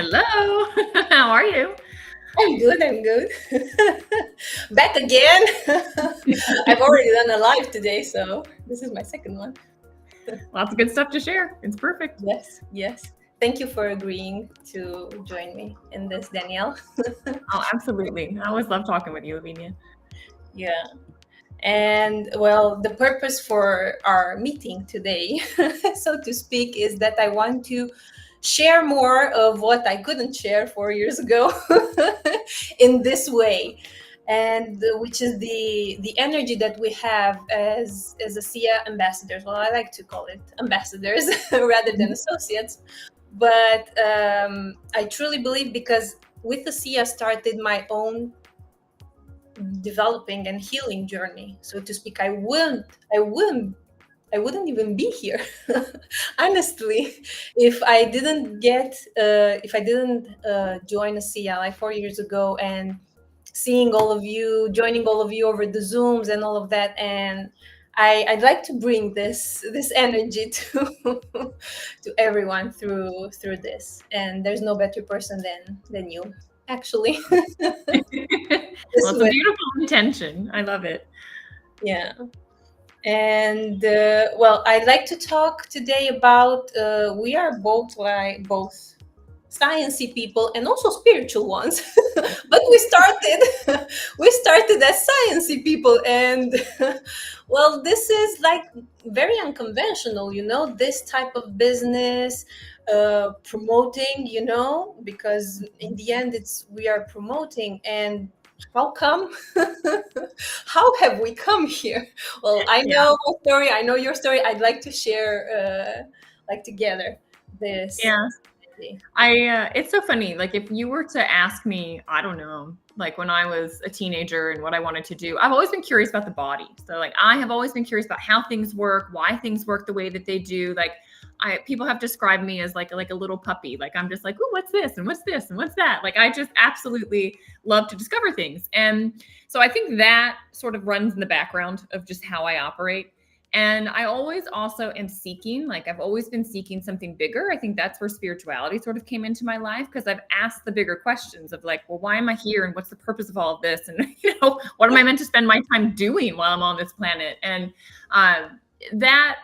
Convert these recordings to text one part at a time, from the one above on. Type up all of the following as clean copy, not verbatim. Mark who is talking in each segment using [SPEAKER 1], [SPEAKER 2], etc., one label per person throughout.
[SPEAKER 1] Hello. How are you?
[SPEAKER 2] I'm good. I'm good. Back again. I've already done a live today, so this is my second one.
[SPEAKER 1] Lots of good stuff to share. It's perfect.
[SPEAKER 2] Yes, yes. Thank you for agreeing to join me in this, Danielle.
[SPEAKER 1] Oh, absolutely. I always love talking with you, Lavinia.
[SPEAKER 2] Yeah. And well, the purpose for our meeting today, so to speak, is that I want to share more of what I couldn't share 4 years ago in this way. And which is the energy that we have as ASEA ambassadors. Well, I like to call it ambassadors rather than associates. But I truly believe, because with ASEA started my own developing and healing journey, so to speak. I wouldn't even be here, honestly, if I didn't join ASEA like 4 years ago, and seeing all of you, joining all of you over the Zooms and all of that. And I'd like to bring this energy to to everyone through this. And there's no better person than you, actually.
[SPEAKER 1] Well,
[SPEAKER 2] This
[SPEAKER 1] it's a
[SPEAKER 2] way.
[SPEAKER 1] beautiful intention. I love it.
[SPEAKER 2] Yeah. And well, I'd like to talk today about we are both sciencey people and also spiritual ones, but we started as sciencey people. And well, this is like very unconventional, this type of business, promoting, because in the end it's we are promoting. And how come? How have we come here? Well, I
[SPEAKER 1] Yeah.
[SPEAKER 2] know my story, I know your story. I'd like to share like together this.
[SPEAKER 1] Yeah. It's so funny. Like, if you were to ask me, I don't know, like when I was a teenager and what I wanted to do, I've always been curious about the body. So like, I have always been curious about how things work, why things work the way that they do. Like, people have described me as like a little puppy. Like, I'm just like, oh, what's this? And what's this? And what's that? Like, I just absolutely love to discover things. And so I think that sort of runs in the background of just how I operate. And I always also am seeking, like I've always been seeking something bigger. I think that's where spirituality sort of came into my life, because I've asked the bigger questions of like, well, why am I here? And what's the purpose of all of this? And, what am I meant to spend my time doing while I'm on this planet? And that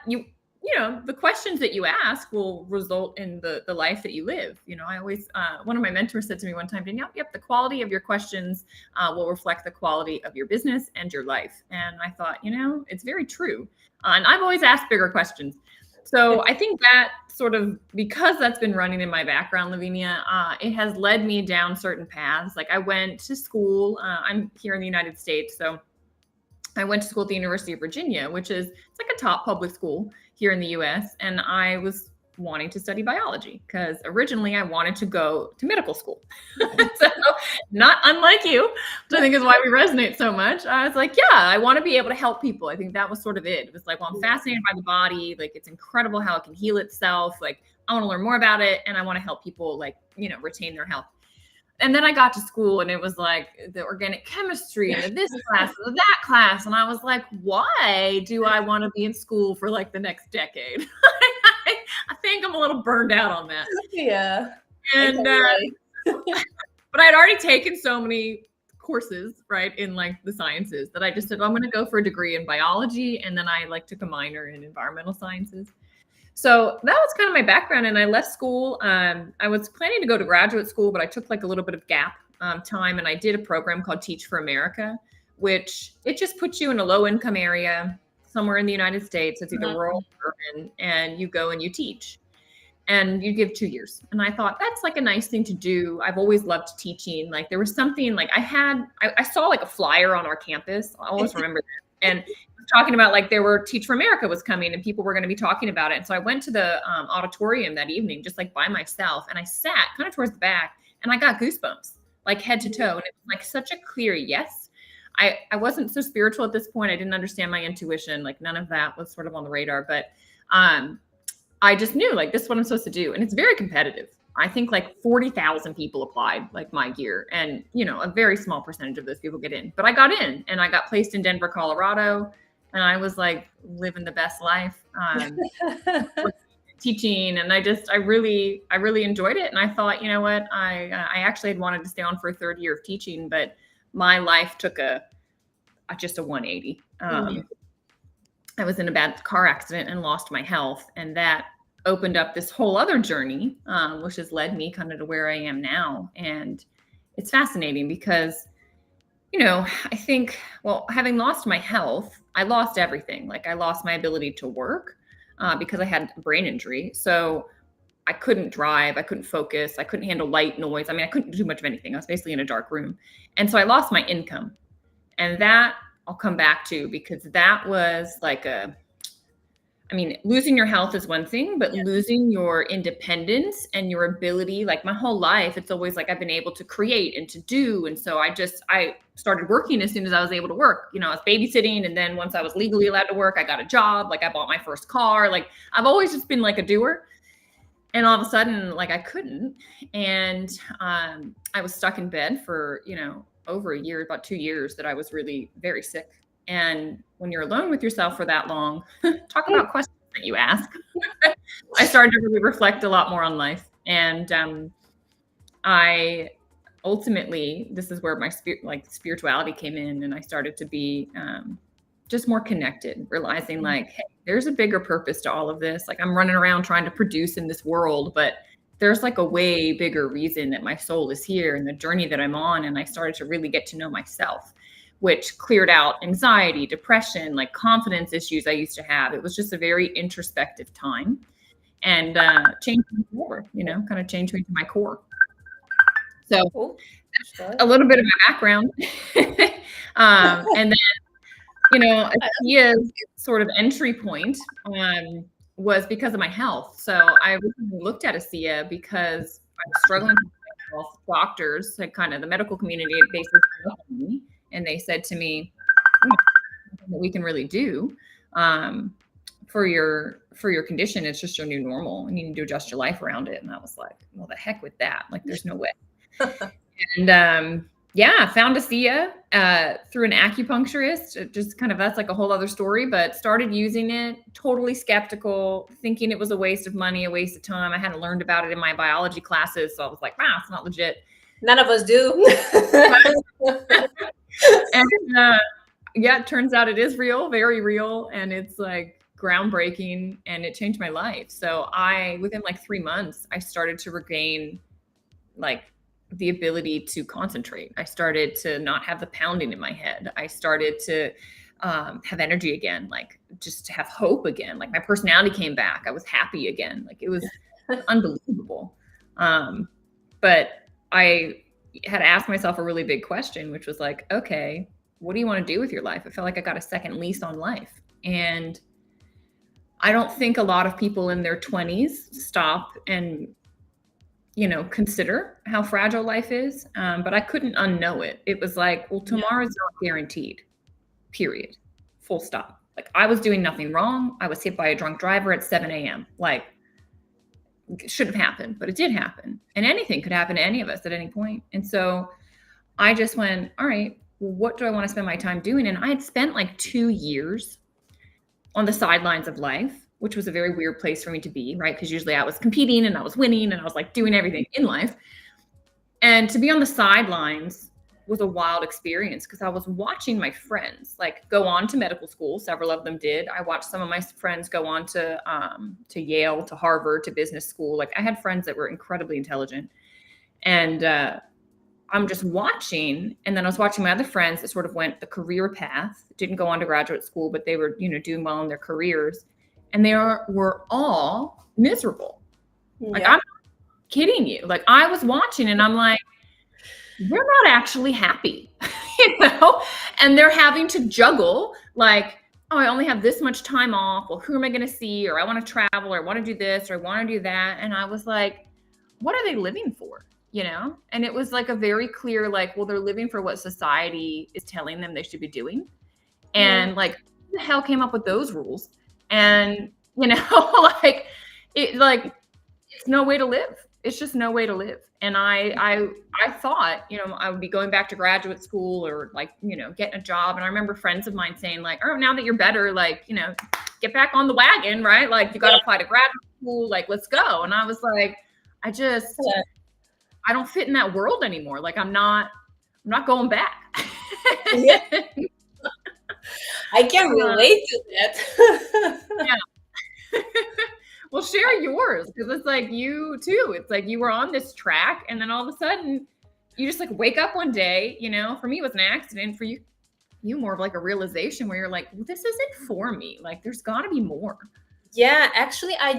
[SPEAKER 1] the questions that you ask will result in the life that you live. I always, one of my mentors said to me one time, Danielle, yep, the quality of your questions will reflect the quality of your business and your life. And I thought, it's very true. And I've always asked bigger questions. So I think that sort of, because that's been running in my background, Lavinia, it has led me down certain paths. Like, I went to school, I'm here in the United States. So I went to school at the University of Virginia, which is, it's like a top public school here in the US. And I was wanting to study biology because originally I wanted to go to medical school. So not unlike you, which I think is why we resonate so much. I was like, yeah, I want to be able to help people. I think that was sort of it. It was like, well, I'm fascinated by the body. Like, it's incredible how it can heal itself. Like, I want to learn more about it. And I want to help people, like, retain their health. And then I got to school and it was like the organic chemistry and this class and that class. And I was like, why do I want to be in school for like the next decade? I think I'm a little burned out on that.
[SPEAKER 2] Yeah.
[SPEAKER 1] And, but I had already taken so many courses, right, in like the sciences, that I just said, well, I'm going to go for a degree in biology. And then I like took a minor in environmental sciences. So that was kind of my background. And I left school. I was planning to go to graduate school, but I took like a little bit of gap time. And I did a program called Teach for America, which it just puts you in a low income area somewhere in the United States. It's either rural or urban, and you go and you teach. And you give 2 years. And I thought, that's like a nice thing to do. I've always loved teaching. Like, there was something like I saw like a flyer on our campus. I always remember that. And talking about like Teach for America was coming and people were going to be talking about it. And so I went to the auditorium that evening, just like by myself. And I sat kind of towards the back and I got goosebumps, like head to toe. And it was like such a clear yes. I wasn't so spiritual at this point. I didn't understand my intuition. Like, none of that was sort of on the radar, but I just knew like, this is what I'm supposed to do. And it's very competitive. I think like 40,000 people applied like my year, and a very small percentage of those people get in, but I got in and I got placed in Denver, Colorado. And I was like living the best life. teaching, and I really enjoyed it. And I thought, you know what, I actually had wanted to stay on for a third year of teaching, but my life took just a 180. I was in a bad car accident and lost my health, and that opened up this whole other journey, which has led me kind of to where I am now. And it's fascinating because, you know, I think, well, having lost my health, I lost everything. Like I lost my ability to work because I had a brain injury. So I couldn't drive. I couldn't focus. I couldn't handle light noise. I mean, I couldn't do much of anything. I was basically in a dark room. And so I lost my income. And that I'll come back to, because that was like losing your health is one thing, but losing your independence and your ability, like my whole life, it's always like I've been able to create and to do. And so I started working as soon as I was able to work. You know, I was babysitting. And then once I was legally allowed to work, I got a job. Like I bought my first car. Like I've always just been like a doer. And all of a sudden, like I couldn't. And I was stuck in bed for, you know, over a year, about 2 years, that I was really very sick. And when you're alone with yourself for that long, talk about questions that you ask. I started to really reflect a lot more on life. And I ultimately, this is where my spirituality came in, and I started to be just more connected, realizing like, hey, there's a bigger purpose to all of this. Like I'm running around trying to produce in this world, but there's like a way bigger reason that my soul is here and the journey that I'm on. And I started to really get to know myself, which cleared out anxiety, depression, like confidence issues I used to have. It was just a very introspective time, and changed me forever, you know, kind of changed me to my core. So a little bit of my background. And then, you know, Asea's sort of entry point was because of my health. So I originally looked at Asea because I was struggling with my health. Doctors had kind of, the medical community basically looked at me, and they said to me, what we can really do for your condition, it's just your new normal, and you need to adjust your life around it. And I was like, well, the heck with that. Like, there's no way. And I found Asea through an acupuncturist. It just kind of, that's like a whole other story, but started using it, totally skeptical, thinking it was a waste of money, a waste of time. I hadn't learned about it in my biology classes. So I was like, wow, it's not legit.
[SPEAKER 2] None of us do.
[SPEAKER 1] And it turns out it is real, very real. And it's like groundbreaking, and it changed my life. So within like 3 months, I started to regain like the ability to concentrate. I started to not have the pounding in my head. I started to have energy again, like just to have hope again. Like my personality came back. I was happy again. Like it was unbelievable. But I had asked myself a really big question, which was like, okay, what do you want to do with your life? I felt like I got a second lease on life. And I don't think a lot of people in their 20s stop and, you know, consider how fragile life is. But I couldn't unknow it. It was like, well, tomorrow's not guaranteed, period, full stop. Like I was doing nothing wrong. I was hit by a drunk driver at 7 a.m. Like it should have happened, but it did happen. And anything could happen to any of us at any point. And so I just went, all right, well, what do I want to spend my time doing? And I had spent like 2 years on the sidelines of life, which was a very weird place for me to be, right? Because usually I was competing and I was winning and I was like doing everything in life. And to be on the sidelines was a wild experience because I was watching my friends like go on to medical school. Several of them did. I watched some of my friends go on to Yale, to Harvard, to business school. Like I had friends that were incredibly intelligent. And I'm just watching. And then I was watching my other friends that sort of went the career path, didn't go on to graduate school, but they were, you know, doing well in their careers. And they were all miserable. Like, I'm not kidding you. Like, I was watching and I'm like, they're not actually happy, you know? And they're having to juggle, like, oh, I only have this much time off. Well, who am I going to see? Or I want to travel, or I want to do this, or I want to do that. And I was like, what are they living for? You know? And it was like a very clear, like, well, they're living for what society is telling them they should be doing. And like, who the hell came up with those rules? And, you know, like it's no way to live. It's just no way to live. And I thought, you know, I would be going back to graduate school or like, you know, getting a job. And I remember friends of mine saying like, oh, now that you're better, like, you know, get back on the wagon, right? Like you got to apply to graduate school, like let's go. And I was like, I don't fit in that world anymore. Like I'm not going back.
[SPEAKER 2] Yeah. I can relate to that.
[SPEAKER 1] Yeah. Well, share yours, because it's like you too. It's like you were on this track, and then all of a sudden, you just like wake up one day. You know, for me, it was an accident. For you more of like a realization where you're like, well, this isn't for me. Like, there's got to be more.
[SPEAKER 2] Yeah, actually, I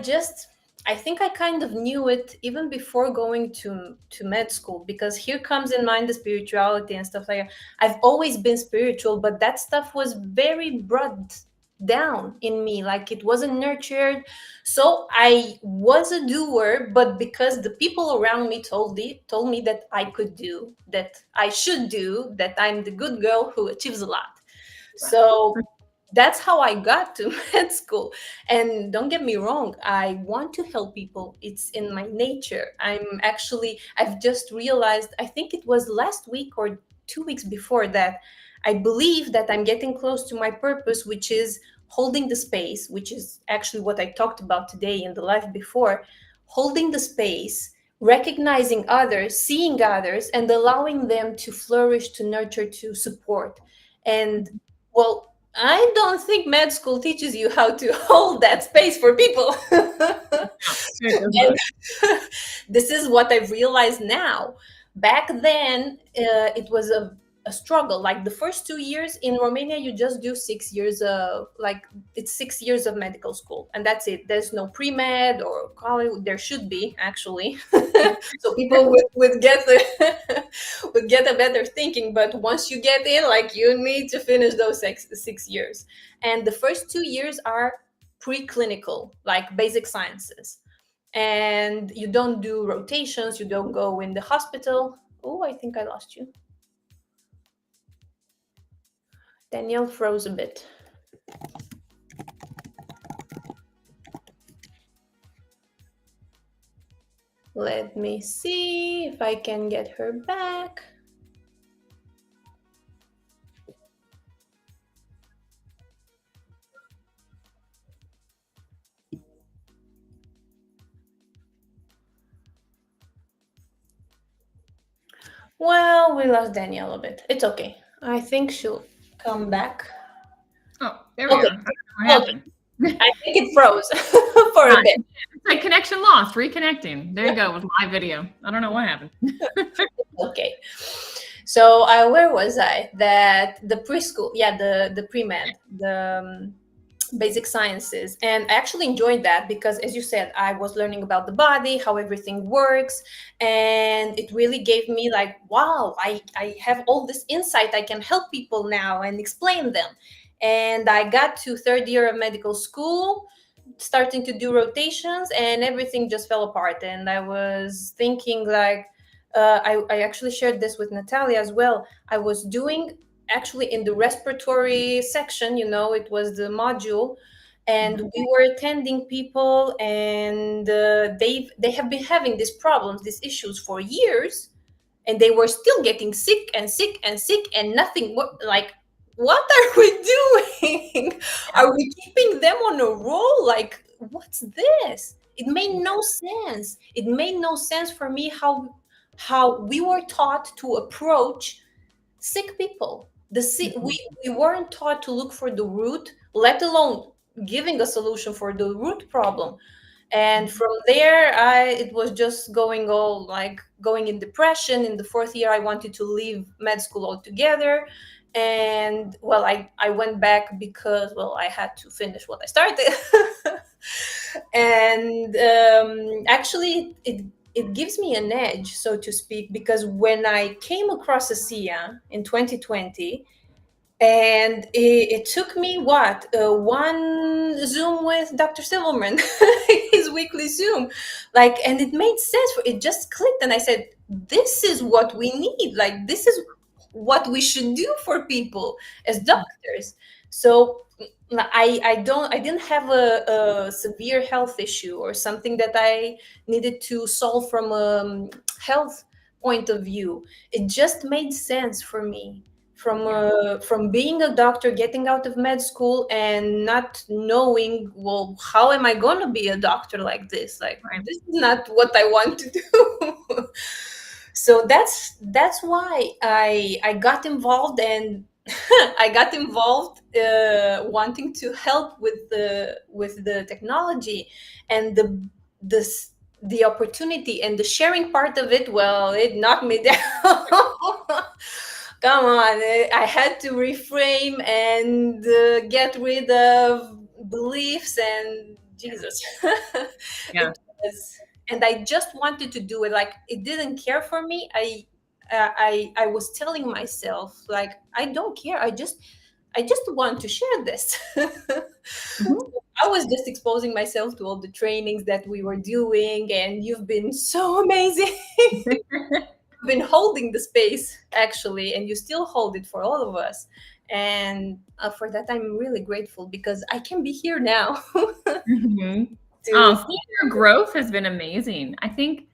[SPEAKER 2] think I kind of knew it even before going to med school, because here comes in mind the spirituality and stuff like that. I've always been spiritual, but that stuff was very brought down in me, like it wasn't nurtured. So I was a doer, but because the people around me told me that I could do, that I should do, that I'm the good girl who achieves a lot. So that's how I got to med school. And don't get me wrong, I want to help people. It's in my nature. I've just realized, I think it was last week or 2 weeks before that, I believe that I'm getting close to my purpose, which is holding the space, which is actually what I talked about today in the life before, holding the space, recognizing others, seeing others, and allowing them to flourish, to nurture, to support. And well, I don't think med school teaches you how to hold that space for people. And this is what I've realized now. Back then, it was a struggle. Like the first 2 years in Romania, you just do 6 years of it's 6 years of medical school, and that's it. There's no pre-med or college. There should be, actually, so people would get would get a better thinking. But once you get in, like, you need to finish those 6 years, and the first 2 years are preclinical, like basic sciences, and you don't do rotations. You don't go in the hospital. Oh, I think I lost you. Danielle froze a bit. Let me see if I can get her back. Well, we lost Danielle a bit. It's okay. I think she'll come back.
[SPEAKER 1] Oh, there we go. What happened?
[SPEAKER 2] I think it froze for a bit.
[SPEAKER 1] It's like connection lost, reconnecting. There you go with live video. I don't know what happened.
[SPEAKER 2] Okay. So where was I? That the preschool, the pre-med, the basic sciences. And I actually enjoyed that because, as you said, I was learning about the body, how everything works. And it really gave me like, wow, I have all this insight. I can help people now and explain them. And I got to third year of medical school, starting to do rotations, and everything just fell apart. And I was thinking like, I actually shared this with Natalia as well. I was doing actually in the respiratory section, it was the module, and we were attending people, and they have been having these problems, these issues for years, and they were still getting sick and sick and sick, and nothing, like, what are we doing? Are we keeping them on a roll? Like, what's this? It made no sense. It made no sense for me how we were taught to approach sick people. We weren't taught to look for the root, let alone giving a solution for the root problem. And from there, it was just going in depression. In the fourth year, I wanted to leave med school altogether. And well, I went back because, well, I had to finish what I started. And actually, it gives me an edge, so to speak, because when I came across Asea in 2020, and it took me one Zoom with Dr. Silverman, his weekly Zoom, and it made sense. It just clicked, and I said, this is what we need. Like, this is what we should do for people as doctors. So I didn't have a severe health issue or something that I needed to solve from a health point of view. It just made sense for me from being a doctor, getting out of med school, and not knowing, well, how am I going to be a doctor like this? Like,
[SPEAKER 1] Right.
[SPEAKER 2] this is not what I want to do. So that's why I got involved, and I got involved wanting to help with the technology, and the opportunity and the sharing part of it. Well, it knocked me down. Come on, I had to reframe and get rid of beliefs and Jesus.
[SPEAKER 1] Yeah.
[SPEAKER 2] It was, and I just wanted to do it. Like, it didn't care for me. I was telling myself, like, I don't care. I just want to share this.
[SPEAKER 1] Mhm.
[SPEAKER 2] I was just exposing myself to all the trainings that we were doing, and you've been so amazing. Been holding the space, actually, and you still hold it for all of us, and for that I'm really grateful, because I can be here now.
[SPEAKER 1] Mhm.
[SPEAKER 2] To
[SPEAKER 1] Seeing your growth has been amazing. I think,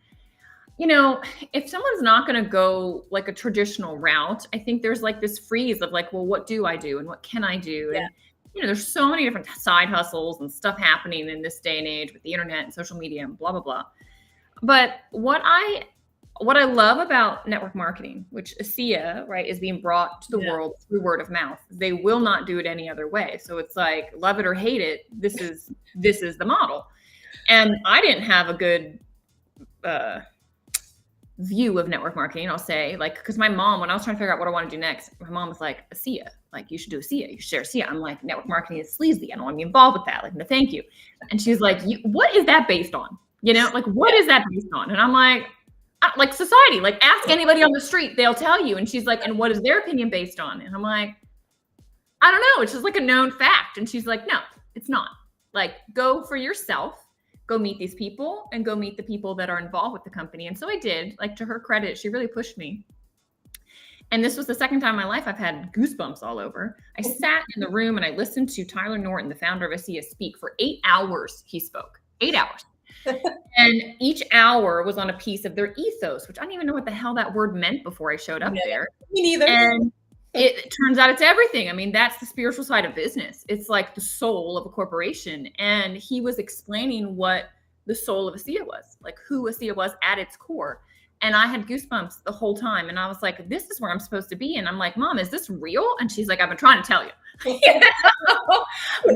[SPEAKER 1] if someone's not going to go like a traditional route, I think there's like this freeze of like, well, what do I do and what can I do?
[SPEAKER 2] Yeah.
[SPEAKER 1] And, there's so many different side hustles and stuff happening in this day and age with the internet and social media and blah, blah, blah. But what I love about network marketing, which Asea, right, is being brought to the
[SPEAKER 2] Yeah.
[SPEAKER 1] world through word of mouth. They will not do it any other way. So it's like, love it or hate it. This is the model. And I didn't have a good view of network marketing, I'll say, like, because my mom, when I was trying to figure out what I want to do next, my mom was like, Asea, like, you should do Asea, you should share Asea. I'm like, network marketing is sleazy. I don't want to be involved with that. Like, no, thank you. And she's like, what is that based on? Like, what is that based on? And I'm like society, like, ask anybody on the street, they'll tell you. And she's like, and what is their opinion based on? And I'm like, I don't know. It's just like a known fact. And she's like, no, it's not. Like, go for yourself. Go meet these people and go meet the people that are involved with the company. And so I did. Like, to her credit, she really pushed me. And this was the second time in my life I've had goosebumps all over. I sat in the room and I listened to Tyler Norton, the founder of Asea, speak for 8 hours. He spoke 8 hours. And each hour was on a piece of their ethos, which I didn't even know what the hell that word meant before I showed up there.
[SPEAKER 2] Me neither.
[SPEAKER 1] And it turns out it's everything. I mean, that's the spiritual side of business. It's like the soul of a corporation. And he was explaining what the soul of Asea was, like who Asea was at its core. And I had goosebumps the whole time. And I was like, this is where I'm supposed to be. And I'm like, Mom, is this real? And she's like, I've been trying to tell you. I'm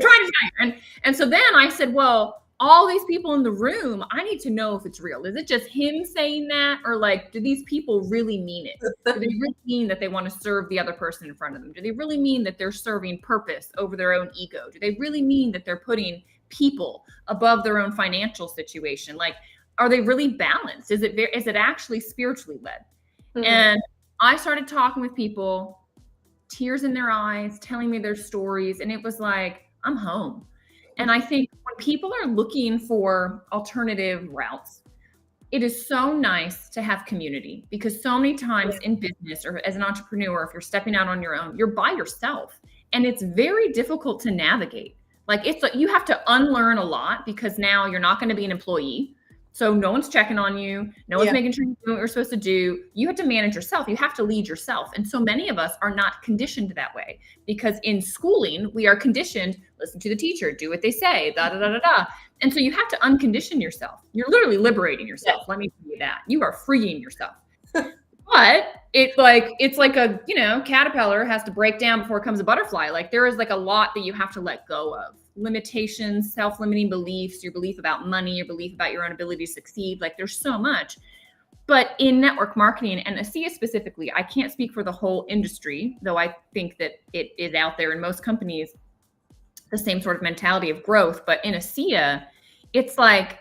[SPEAKER 1] trying to tell you. And so then I said, well, all these people in the room, I need to know if it's real. Is it just him saying that? Or like, do these people really mean it? Do they really mean that they want to serve the other person in front of them? Do they really mean that they're serving purpose over their own ego? Do they really mean that they're putting people above their own financial situation? Like, are they really balanced? Is it actually spiritually led? Mm-hmm. And I started talking with people, tears in their eyes, telling me their stories. And it was like, I'm home. And I think when people are looking for alternative routes, it is so nice to have community, because so many times in business or as an entrepreneur, if you're stepping out on your own, you're by yourself, and it's very difficult to navigate. Like, it's like you have to unlearn a lot, because now you're not going to be an employee. So no one's checking on you. No one's making sure you're doing what you're supposed to do. You have to manage yourself. You have to lead yourself. And so many of us are not conditioned that way, because in schooling, we are conditioned, listen to the teacher, do what they say, da, da, da, da, da. And so you have to uncondition yourself. You're literally liberating yourself. Let me tell you that. You are freeing yourself. But it's like a, caterpillar has to break down before it becomes a butterfly. Like, there is like a lot that you have to let go of. Limitations, self-limiting beliefs, your belief about money, your belief about your own ability to succeed. Like, there's so much. But in network marketing, and Asea specifically, I can't speak for the whole industry, though I think that it is out there in most companies, the same sort of mentality of growth. But in Asea, it's like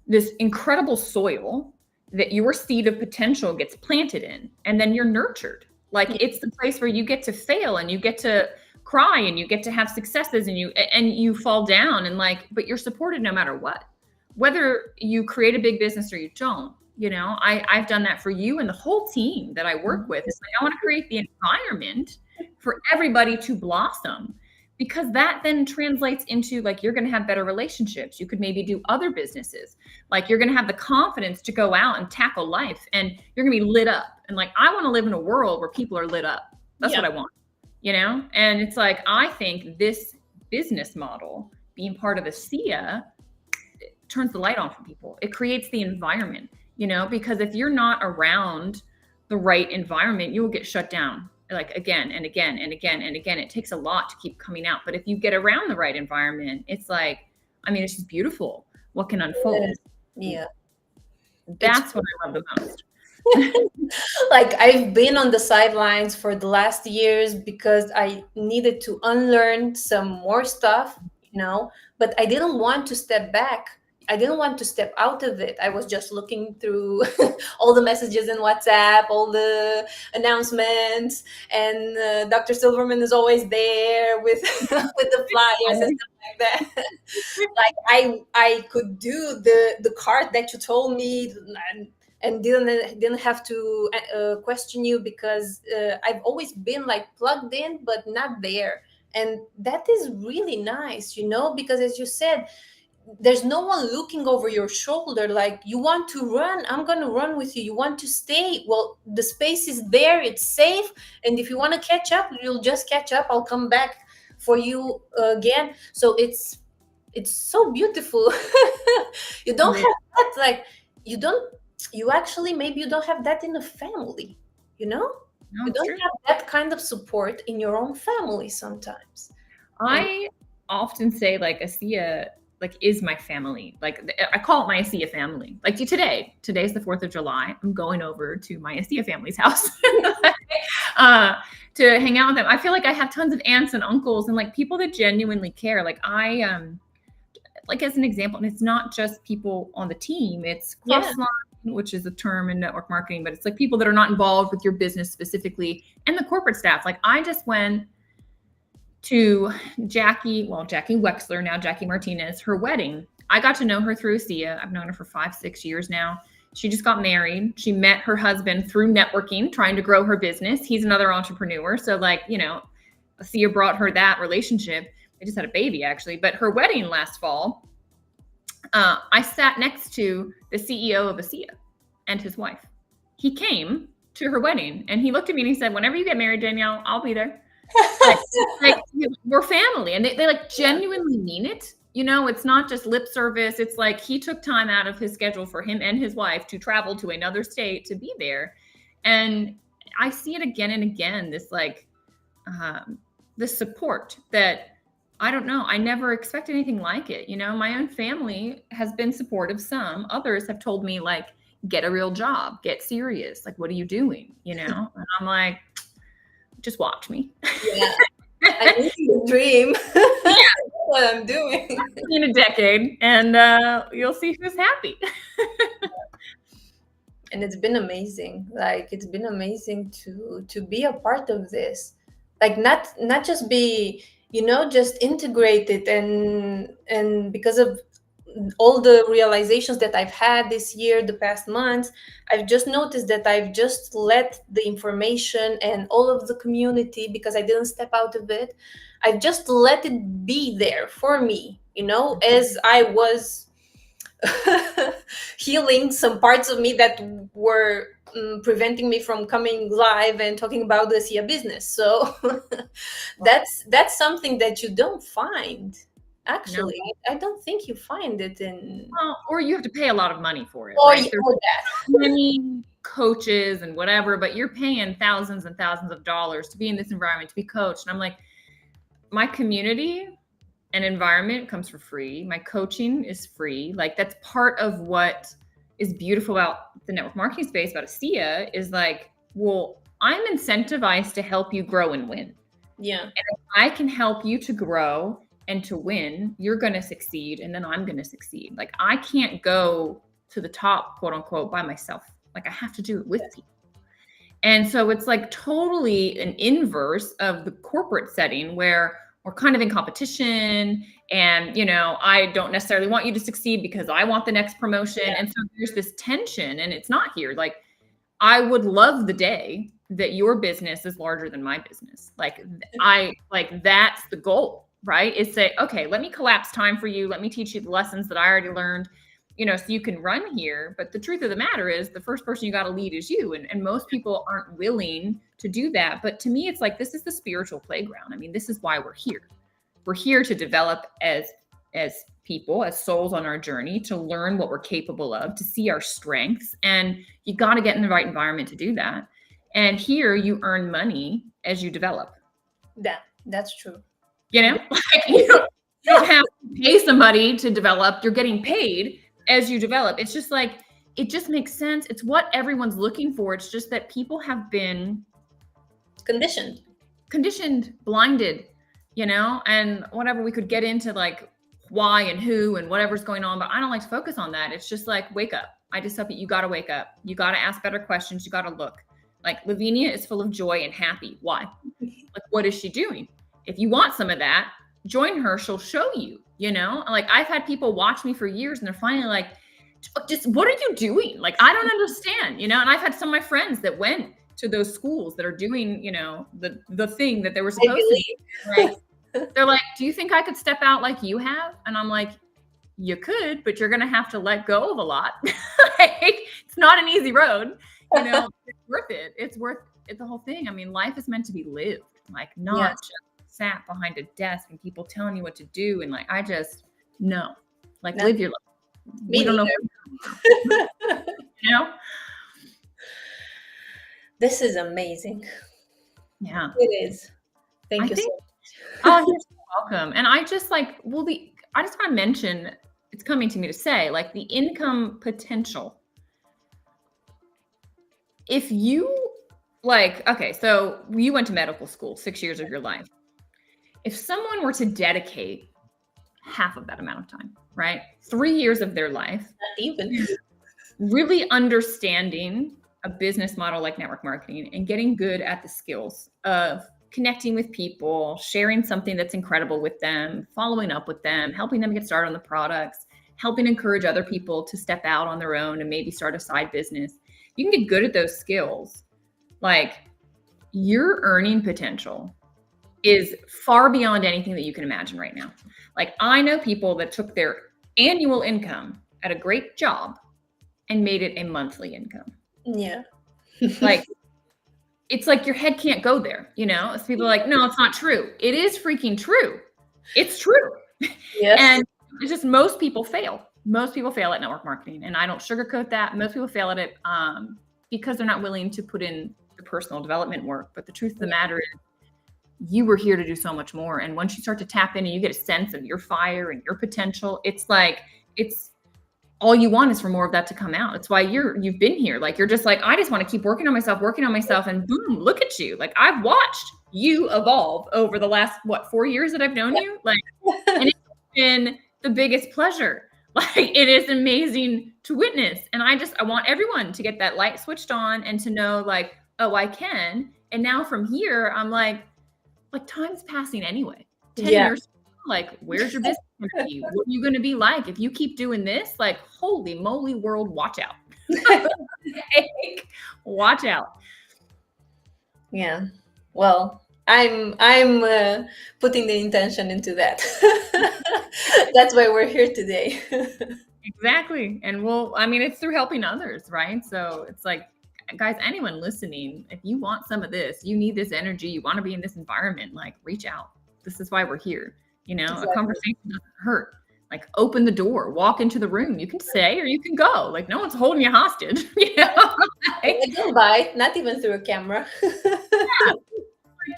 [SPEAKER 1] this incredible soil that your seed of potential gets planted in, and then you're nurtured. Like, it's the place where you get to fail, and you get to cry, and you get to have successes, and you fall down, and but you're supported no matter what, whether you create a big business or you don't. I've done that for you and the whole team that I work with. It's like, I want to create the environment for everybody to blossom, because that then translates into, like, you're going to have better relationships. You could maybe do other businesses. Like, you're going to have the confidence to go out and tackle life, and you're going to be lit up. And like, I want to live in a world where people are lit up. That's
[SPEAKER 2] Yeah.
[SPEAKER 1] what I want, And it's like, I think this business model, being part of Asea, turns the light on for people. It creates the environment, because if you're not around the right environment, you will get shut down like again and again and again and again. It takes a lot to keep coming out. But if you get around the right environment, it's like, it's just beautiful what can unfold.
[SPEAKER 2] Yeah.
[SPEAKER 1] That's what I love the most.
[SPEAKER 2] Like, I've been on the sidelines for the last years because I needed to unlearn some more stuff, but I didn't want to step back. I didn't want to step out of it. I was just looking through all the messages in WhatsApp, all the announcements, and Dr. Silverman is always there with with the flyers and stuff like that. Like, I could do the card that you told me, and didn't have to question you, because I've always been like plugged in but not there, and that is really nice, because as you said, there's no one looking over your shoulder. Like, you want to run, I'm going to run with you. You want to stay, well, the space is there, it's safe, and if you want to catch up, you'll just catch up. I'll come back for you again. So it's so beautiful. You don't have that, like, you actually, maybe you don't have that in a family,
[SPEAKER 1] No,
[SPEAKER 2] you don't have that kind of support in your own family sometimes.
[SPEAKER 1] I often say, like, Asea, like, is my family. Like, I call it my Asea family. Like, today's the 4th of July. I'm going over to my Asea family's house to hang out with them. I feel like I have tons of aunts and uncles and like people that genuinely care. Like, like, as an example, and it's not just people on the team, it's cross-line, which is a term in network marketing, but it's like people that are not involved with your business specifically, and the corporate staff. Like, I just went to Jackie Wexler, now Jackie Martinez, her wedding. I got to know her through Asea. I've known her for 5-6 years now. She just got married. She met her husband through networking, trying to grow her business. He's another entrepreneur. So, like, Asea brought her that relationship. They just had a baby, actually. But her wedding last fall, I sat next to the CEO of Asea and his wife. He came to her wedding and he looked at me and he said, "Whenever you get married, Danielle, I'll be there." like, we're family. And they like genuinely mean it. It's not just lip service. It's like he took time out of his schedule for him and his wife to travel to another state to be there. And I see it again and again, this like this support that, I don't know, I never expected anything like it. My own family has been supportive. Some others have told me, like, get a real job, get serious. Like, what are you doing? And I'm like, just watch me.
[SPEAKER 2] Yeah. I live the dream. Yeah. That's what I'm doing.
[SPEAKER 1] In a decade, and you'll see who's happy.
[SPEAKER 2] And it's been amazing. Like, it's been amazing to be a part of this. Like, not just be, just integrated, and because of all the realizations that I've had this year, the past months, I've just noticed that I've just let the information and all of the community, because I didn't step out of it, I've just let it be there for me, as I was healing some parts of me that were preventing me from coming live and talking about the Asea business. So that's something that you don't find. Actually, no. I don't think you find it in.
[SPEAKER 1] Well, or you have to pay a lot of money for it.
[SPEAKER 2] Or
[SPEAKER 1] right? There's many coaches and whatever, but you're paying thousands and thousands of dollars to be in this environment, to be coached. And I'm like, my community and environment comes for free. My coaching is free. Like, that's part of what is beautiful about the network marketing space, about Asea, is like, well, I'm incentivized to help you grow and win.
[SPEAKER 2] Yeah.
[SPEAKER 1] And if I can help you to grow and to win, you're going to succeed. And then I'm going to succeed. Like, I can't go to the top, quote unquote, by myself. Like, I have to do it with people. And so it's like totally an inverse of the corporate setting where we're kind of in competition, and, I don't necessarily want you to succeed because I want the next promotion. Yeah. And so there's this tension, and it's not here. Like, I would love the day that your business is larger than my business. Like, that's the goal. Right? Is say, okay, let me collapse time for you. Let me teach you the lessons that I already learned. so you can run here. But the truth of the matter is the first person you got to lead is you. And most people aren't willing to do that. But to me, it's like, this is the spiritual playground. I mean, this is why we're here. We're here to develop as people, as souls on our journey, to learn what we're capable of, to see our strengths. And you got to get in the right environment to do that. And here you earn money as you develop.
[SPEAKER 2] That's true.
[SPEAKER 1] Like you don't have to pay somebody to develop. You're getting paid as you develop. It's just like, it just makes sense. It's what everyone's looking for. It's just that people have been
[SPEAKER 2] conditioned,
[SPEAKER 1] blinded, and whatever. We could get into like why and who and whatever's going on, but I don't like to focus on that. It's just like, wake up. I just hope that you got to wake up. You got to ask better questions. You got to look. Like Lavinia is full of joy and happy. Why? Like, what is she doing? If you want some of that, join her. She'll show you, like I've had people watch me for years and they're finally like, just, what are you doing? Like, I don't understand, and I've had some of my friends that went to those schools that are doing, the thing that they were supposed to do. Right? They're like, do you think I could step out like you have? And I'm like, you could, but you're going to have to let go of a lot. It's not an easy road, it's worth it. It's worth it. The whole thing. I mean, life is meant to be lived, like not just sat behind a desk and people telling you what to do. And like, I just, no, like live your life. We don't know.
[SPEAKER 2] This is amazing.
[SPEAKER 1] Yeah,
[SPEAKER 2] it is. Thank you so much.
[SPEAKER 1] Oh, you're so welcome. And I just like, I just want to mention, it's coming to me to say, like, the income potential. If you okay, so you went to medical school 6 years of your life. If someone were to dedicate half of that amount of time, right? 3 years of their life,
[SPEAKER 2] not even,
[SPEAKER 1] really understanding a business model like network marketing and getting good at the skills of connecting with people, sharing something that's incredible with them, following up with them, helping them get started on the products, helping encourage other people to step out on their own and maybe start a side business. You can get good at those skills. Like, your earning potential is far beyond anything that you can imagine right now. Like, I know people that took their annual income at a great job and made it a monthly income.
[SPEAKER 2] Yeah.
[SPEAKER 1] Like, it's like your head can't go there, So people are like, no, it's not true. It is freaking true. It's true.
[SPEAKER 2] Yes.
[SPEAKER 1] And it's just, most people fail. Most people fail at network marketing. And I don't sugarcoat that. Most people fail at it because they're not willing to put in the personal development work. But the truth of the matter is, you were here to do so much more. And once you start to tap in and you get a sense of your fire and your potential, it's like, it's all you want is for more of that to come out. It's why you've been here. Like, you're just like, I just want to keep working on myself. And boom, look at you. Like, I've watched you evolve over the last, 4 years that I've known you. Like, and it's been the biggest pleasure. Like, it is amazing to witness. And I want everyone to get that light switched on and to know, like, oh, I can. And now from here, I'm like time's passing anyway. 10 years, like, where's your business going to be? What are you going to be like if you keep doing this? Like, holy moly, world, watch out. Watch out.
[SPEAKER 2] Yeah. Well, I'm putting the intention into that. That's why we're here today.
[SPEAKER 1] Exactly. And it's through helping others, right? So it's like, guys, anyone listening, if you want some of this, you need this energy, you want to be in this environment, like, reach out. This is why we're here.
[SPEAKER 2] Exactly.
[SPEAKER 1] A conversation doesn't hurt. Like, open the door, walk into the room. You can stay or you can go. Like, no one's holding you hostage.
[SPEAKER 2] Don't bite, not even through a camera.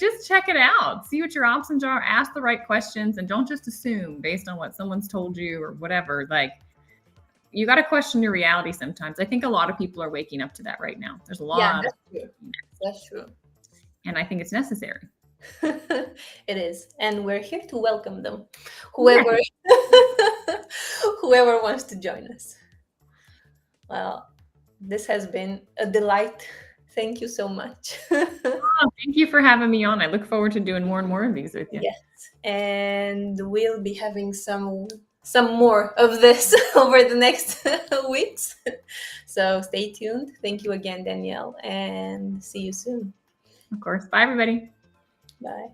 [SPEAKER 1] Just check it out. See what your options are. Ask the right questions and don't just assume based on what someone's told you or whatever. Like, you got to question your reality sometimes. I think a lot of people are waking up to that right now. There's a lot.
[SPEAKER 2] Yeah, that's true.
[SPEAKER 1] And I think it's necessary.
[SPEAKER 2] It is. And we're here to welcome them. Whoever wants to join us. Well, this has been a delight. Thank you so much.
[SPEAKER 1] Thank you for having me on. I look forward to doing more and more of these with you.
[SPEAKER 2] Yes. And we'll be having some more of this over the next weeks. So stay tuned. Thank you again, Danielle, and see you soon.
[SPEAKER 1] Of course. Bye, everybody.
[SPEAKER 2] Bye.